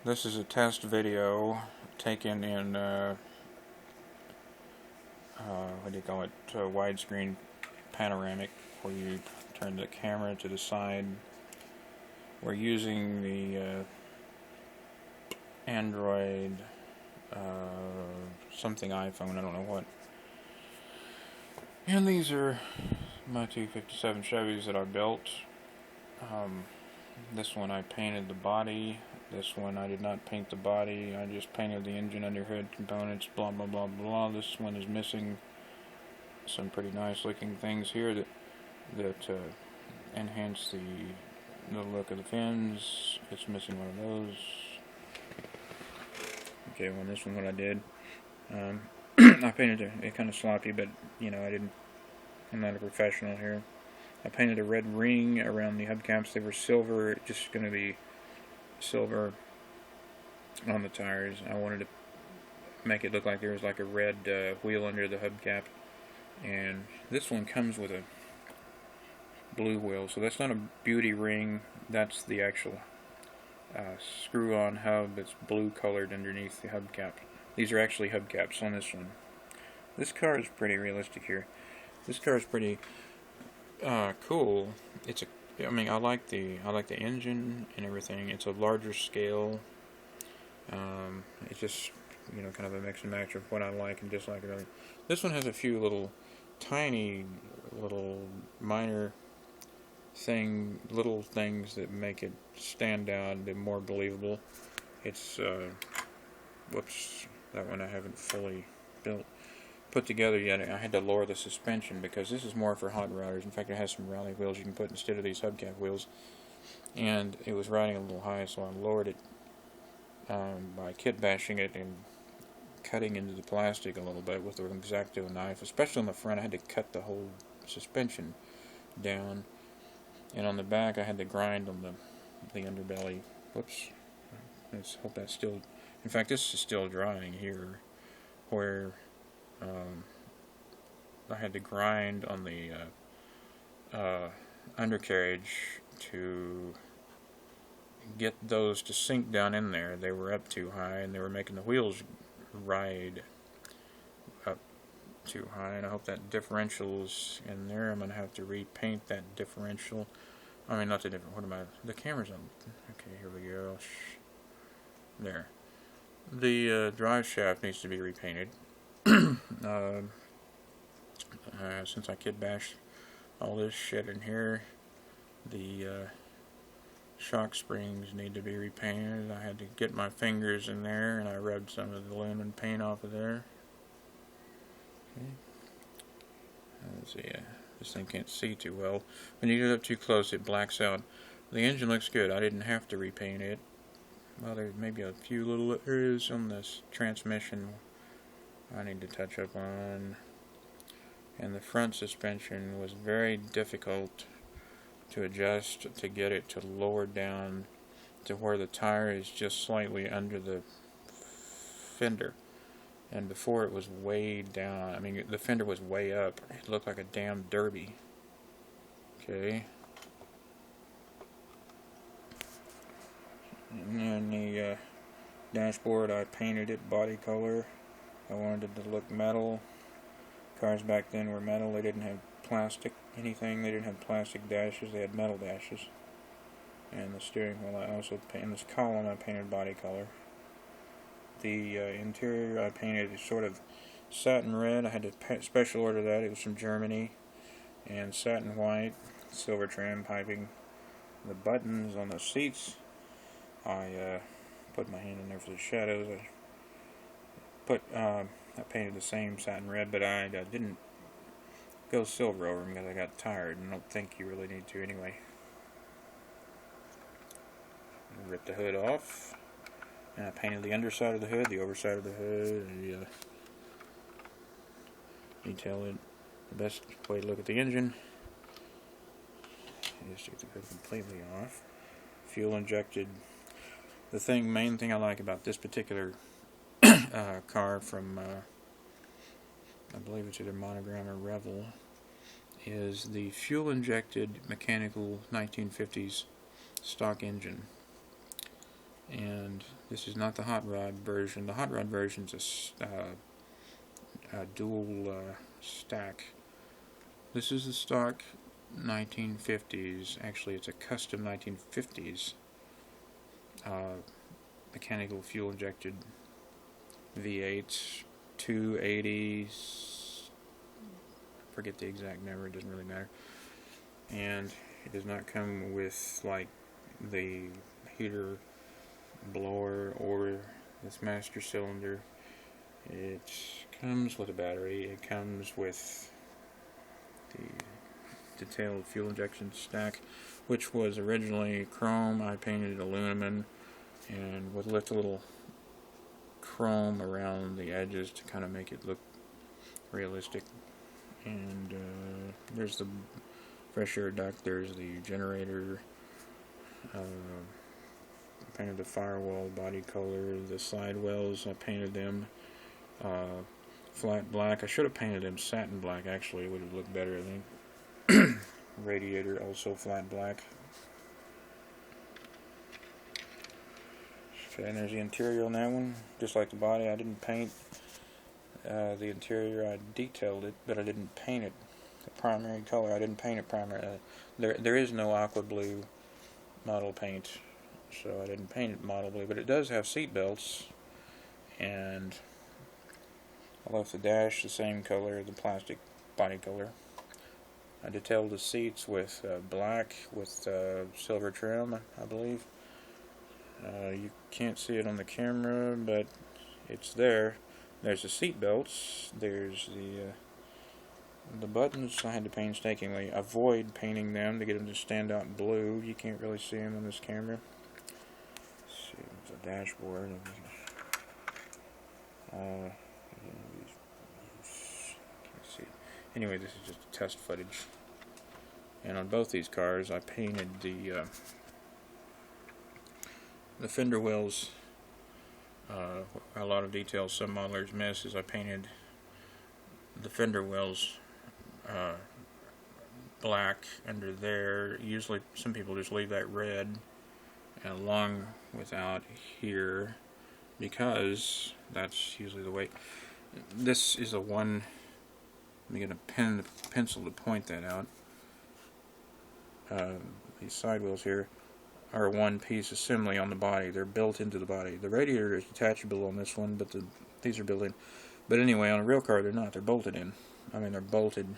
This is a test video taken in, what do you call it, widescreen panoramic, where you turn the camera to the side. We're using the Android, something iPhone, I don't know what. And these are my two 57 Chevys that I built. This one I painted the body. This one I did not paint the body. I just painted the engine, underhood components, blah blah blah blah. This one is missing some pretty nice looking things here that enhance the look of the fins. It's missing one of those. Okay, well, this one what I did. I painted it kind of sloppy, but you know I'm not a professional here. I painted a red ring around the hubcaps. They were silver, just going to be silver on the tires. I wanted to make it look like there was like a red wheel under the hubcap. And this one comes with a blue wheel, so that's not a beauty ring. That's the actual screw-on hub that's blue colored underneath the hubcap. These are actually hubcaps on this one. This car is pretty realistic here. This car is pretty cool. I like the engine and everything. It's a larger scale. It's just kind of a mix and match of what I like and dislike. This one has a few tiny little minor little things that make it stand out a bit more believable. It's whoops, that one I haven't fully put together yet. I had to lower the suspension because this is more for hot rodders. In fact, it has some rally wheels you can put instead of these hubcap wheels, and it was riding a little high, so I lowered it by kit bashing it and cutting into the plastic a little bit with an X-Acto knife. Especially on the front, I had to cut the whole suspension down, and on the back I had to grind on the underbelly. Whoops, let's hope that's still, in fact this is still drying here, where I had to grind on the undercarriage to get those to sink down in there. They were up too high, and they were making the wheels ride up too high, and I hope that differential's in there. I'm going to have to repaint that differential. I mean, not the different, what am I, the camera's on. Okay, here we go. There. The drive shaft needs to be repainted. Since I kit bashed all this shit in here, the shock springs need to be repainted. I had to get my fingers in there, and I rubbed some of the aluminum paint off of there. Okay. Let's see, this thing can't see too well. When you get up too close, it blacks out. The engine looks good. I didn't have to repaint it. Well, there's maybe a few little areas on this transmission I need to touch up on. And the front suspension was very difficult to adjust to get it to lower down to where the tire is just slightly under the fender. And before it was way down. I mean, the fender was way up. It looked like a damn derby. Okay. And then the dashboard, I painted it body color. I wanted it to look metal. Cars back then were metal. They didn't have plastic anything. They didn't have plastic dashes. They had metal dashes. And the steering wheel, I also painted this column. I painted body color. The interior, I painted sort of satin red. I had to special order that. It was from Germany. And satin white, silver trim piping. The buttons on the seats, I put my hand in there for the shadows. I painted the same satin red, but I didn't go silver over them because I got tired, and I don't think you really need to anyway. Rip the hood off, and I painted the underside of the hood, the overside of the hood, and detail it. The best way to look at the engine is to take the hood completely off. Fuel injected. The main thing I like about this particular car from, I believe it's either Monogram or Revell, is the fuel-injected mechanical 1950s stock engine. And this is not the hot rod version. The hot rod version is a dual stack. This is the stock 1950s. Actually, it's a custom 1950s mechanical fuel injected V8 280s. Forget the exact number. It doesn't really matter. And it does not come with like the heater blower or this master cylinder. It comes with a battery. It comes with the detailed fuel injection stack, which was originally chrome. I painted it aluminum and would lift a little chrome around the edges to kind of make it look realistic. And there's the fresh air duct, there's the generator. I painted the firewall body color, the side wells, I painted them flat black. I should have painted them satin black, actually. It would have looked better, I think. Radiator also flat black. Okay, and there's the interior on that one. Just like the body, I didn't paint the interior. I detailed it, but I didn't paint it the primary color. I didn't paint it primary. There is no aqua blue model paint, so I didn't paint it model blue, but it does have seat belts, and I left the dash the same color, the plastic body color. I detailed the seats with black with silver trim, I believe. You can't see it on the camera, but it's there. There's the seat belts. There's the buttons. I had to painstakingly avoid painting them to get them to stand out blue. You can't really see them on this camera. Let's see, there's a dashboard. Can't see. Anyway, this is just test footage. And on both these cars, I painted the fender wells. A lot of details some modelers miss is I painted the fender wells black under there. Usually some people just leave that red along without here because that's usually the way. This is a one. Let me get a pencil to point that out. These side wheels here are one piece assembly on the body. They're built into the body. The radiator is detachable on this one, but these are built in. But anyway, on a real car, they're not. They're bolted in. I mean, they're bolted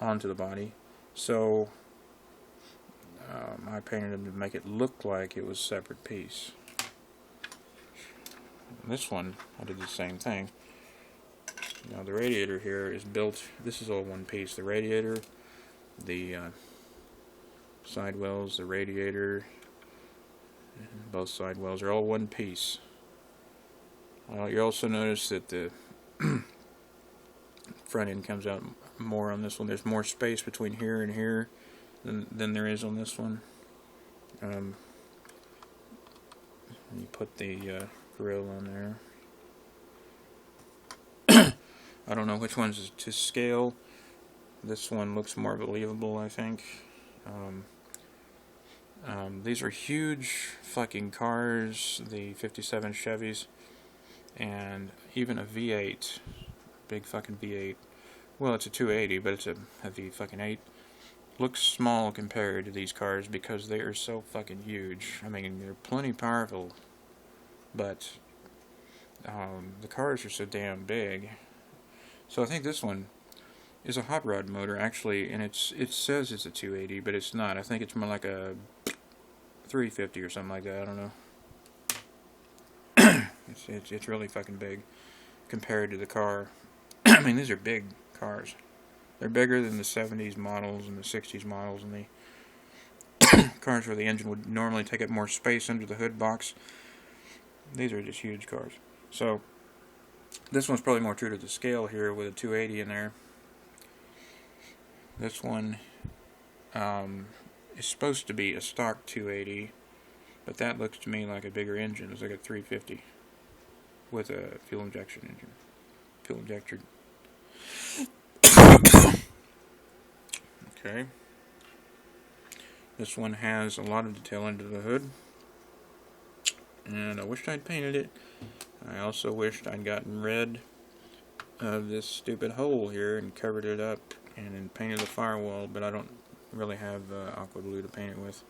onto the body. So I painted them to make it look like it was a separate piece. This one, I did the same thing. Now the radiator here is built. This is all one piece. The radiator, the side wells, the radiator, both side wells are all one piece. You also notice that the front end comes out more on this one. There's more space between here and here than there is on this one. You put the grill on there. I don't know which one's to scale. This one looks more believable, I think. These are huge fucking cars, the 57 Chevys, and even a V8, big fucking V8. Well, it's a 280, but it's a V8. Looks small compared to these cars because they are so fucking huge. I mean, they're plenty powerful, but the cars are so damn big. So I think this one is a hot rod motor actually, and it says it's a 280, but it's not. I think it's more like a 350 or something like that. I don't know. It's really fucking big compared to the car. I mean, these are big cars. They're bigger than the 70s models and the 60s models and the cars where the engine would normally take up more space under the hood box. These are just huge cars. So this one's probably more true to the scale here with a 280 in there. This one is supposed to be a stock 280, but that looks to me like a bigger engine. It's like a 350 with a fuel injection engine. Fuel injector. Okay. This one has a lot of detail under the hood. and I wished I'd painted it. I also wished I'd gotten rid of this stupid hole here and covered it up and then painted the firewall, but I don't really have aqua blue to paint it with.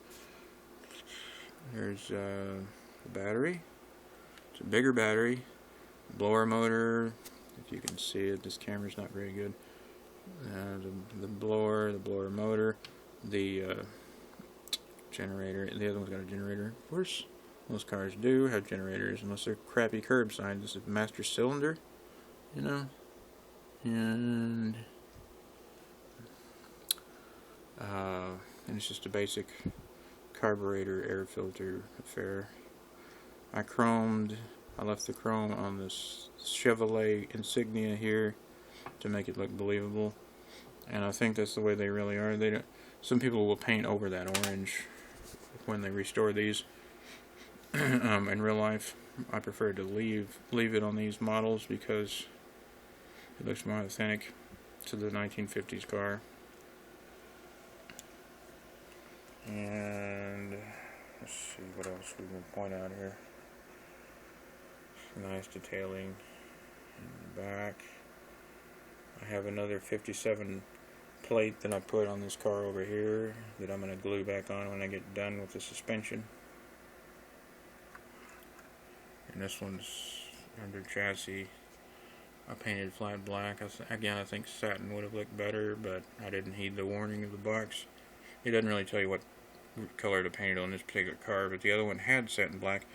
Here's the battery. It's a bigger battery, blower motor. If you can see it, this camera's not very good. The blower motor, the generator. The other one's got a generator. Of course, most cars do have generators, unless they're crappy curbside. This is master cylinder, you know, and it's just a basic carburetor air filter affair. I left the chrome on this Chevrolet Insignia here to make it look believable, and I think that's the way they really are. They don't. Some people will paint over that orange when they restore these. In real life, I prefer to leave it on these models because it looks more authentic to the 1950s car. And let's see what else we can point out here. Nice detailing in the back. I have another 57 plate that I put on this car over here that I'm going to glue back on when I get done with the suspension. And this one's under chassis. I painted flat black. Again, I think satin would have looked better, but I didn't heed the warning of the box. It doesn't really tell you what color to paint it on this particular car, but the other one had satin black.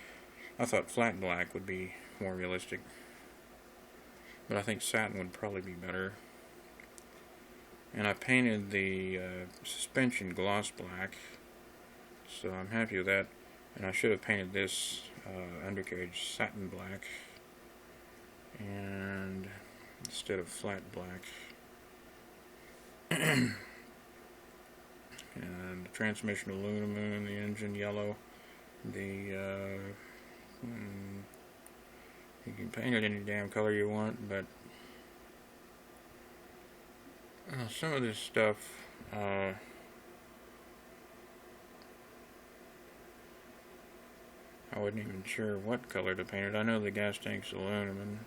I thought flat black would be more realistic, but I think satin would probably be better. And I painted the suspension gloss black, so I'm happy with that. And I should have painted this undercarriage satin black and instead of flat black. And the transmission aluminum, the engine yellow. You can paint it any damn color you want, but some of this stuff I wasn't even sure what color to paint it. I know the gas tank's aluminum.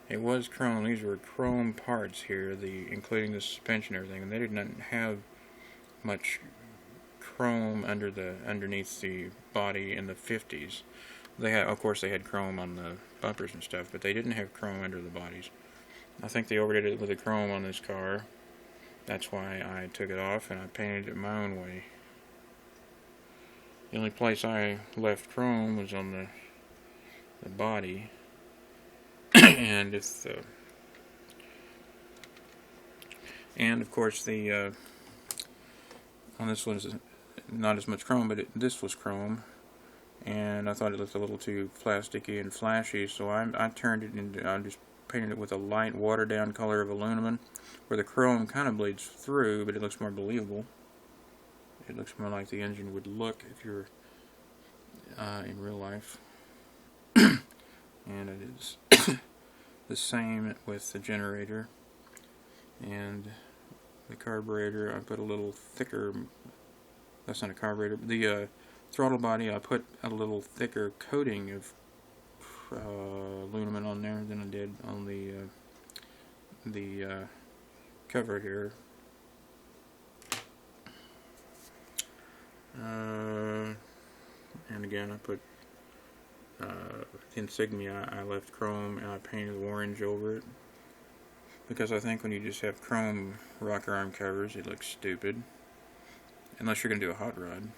It was chrome. These were chrome parts here, including the suspension and everything, and they did not have much chrome underneath the body in the 50s. They had, of course, they had chrome on the bumpers and stuff, but they didn't have chrome under the bodies. I think they overdid it with the chrome on this car. That's why I took it off and I painted it my own way. The only place I left chrome was on the body. And of course the on this one is not as much chrome, but this was chrome, and I thought it looked a little too plasticky and flashy, so I turned it into, I just painted it with a light watered down color of aluminum, where the chrome kind of bleeds through, but it looks more believable. It looks more like the engine would look if you're in real life. And it is the same with the generator and the carburetor. I put a little thicker, that's not a carburetor, the throttle body, I put a little thicker coating of aluminum on there than I did on the cover here. And again, I put the insignia, I left chrome and I painted orange over it, because I think when you just have chrome rocker arm covers, it looks stupid, unless you're going to do a hot rod.